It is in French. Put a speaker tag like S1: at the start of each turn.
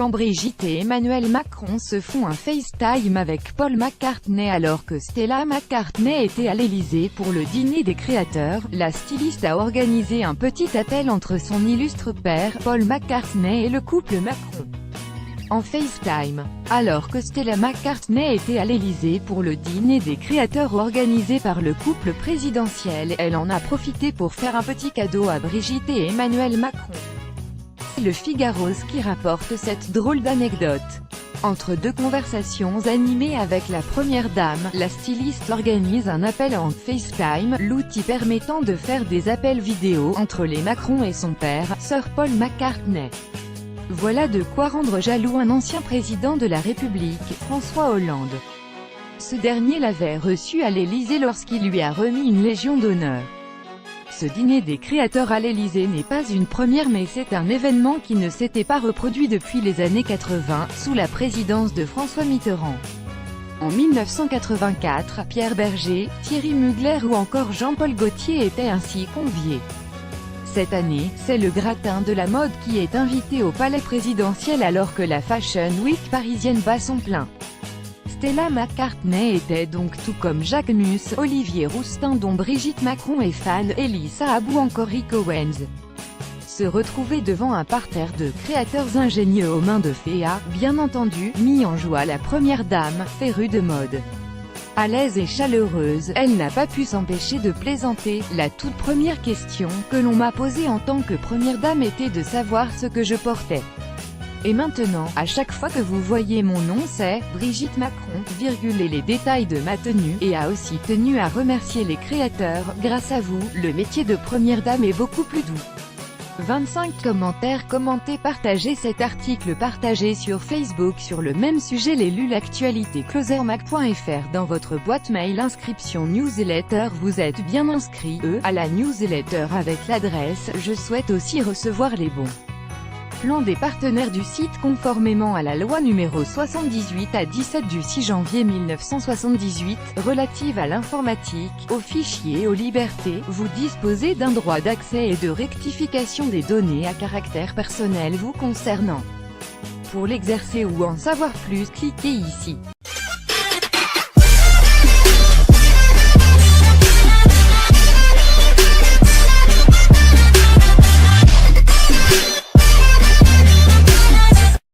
S1: quand Brigitte et Emmanuel Macron se font un FaceTime avec Paul McCartney alors que Stella McCartney était à l'Elysée pour le dîner des créateurs. La styliste a organisé un petit appel entre son illustre père, Paul McCartney, et le couple Macron. En FaceTime. Alors que Stella McCartney était à l'Elysée pour le dîner des créateurs organisé par le couple présidentiel, elle en a profité pour faire un petit cadeau à Brigitte et Emmanuel Macron. Le Figaro qui rapporte cette drôle d'anecdote. Entre deux conversations animées avec la première dame, la styliste organise un appel en FaceTime, l'outil permettant de faire des appels vidéo entre les Macron et son père, Sir Paul McCartney. Voilà de quoi rendre jaloux un ancien président de la République, François Hollande. Ce dernier l'avait reçu à l'Élysée lorsqu'il lui a remis une Légion d'honneur. Ce dîner des créateurs à l'Élysée n'est pas une première mais c'est un événement qui ne s'était pas reproduit depuis les années 80, sous la présidence de François Mitterrand. En 1984, Pierre Berger, Thierry Mugler ou encore Jean-Paul Gaultier étaient ainsi conviés. Cette année, c'est le gratin de la mode qui est invité au palais présidentiel alors que la Fashion Week parisienne bat son plein. Stella McCartney était donc, tout comme Jacques Mus, Olivier Rousteing dont Brigitte Macron est fan, Elissa Abou encore Rick Owens. Se retrouver devant un parterre de créateurs ingénieux aux mains de Féa, bien entendu, mis en joie la première dame, férue de mode. À l'aise et chaleureuse, elle n'a pas pu s'empêcher de plaisanter. La toute première question que l'on m'a posée en tant que première dame était de savoir ce que je portais. Et maintenant, à chaque fois que vous voyez mon nom c'est « Brigitte Macron », et les détails de ma tenue, et a aussi tenu à remercier les créateurs. Grâce à vous, le métier de première dame est beaucoup plus doux. 25 commentaires. Commentez, partagez cet article, partagé sur Facebook sur le même sujet. L'élu l'actualité closermac.fr dans votre boîte mail. Inscription newsletter. Vous êtes bien inscrit à la newsletter avec l'adresse. Je souhaite aussi recevoir les bons plans des partenaires du site conformément à la loi numéro 78/17 du 6 janvier 1978, relative à l'informatique, aux fichiers et aux libertés. Vous disposez d'un droit d'accès et de rectification des données à caractère personnel vous concernant. Pour l'exercer ou en savoir plus, cliquez ici.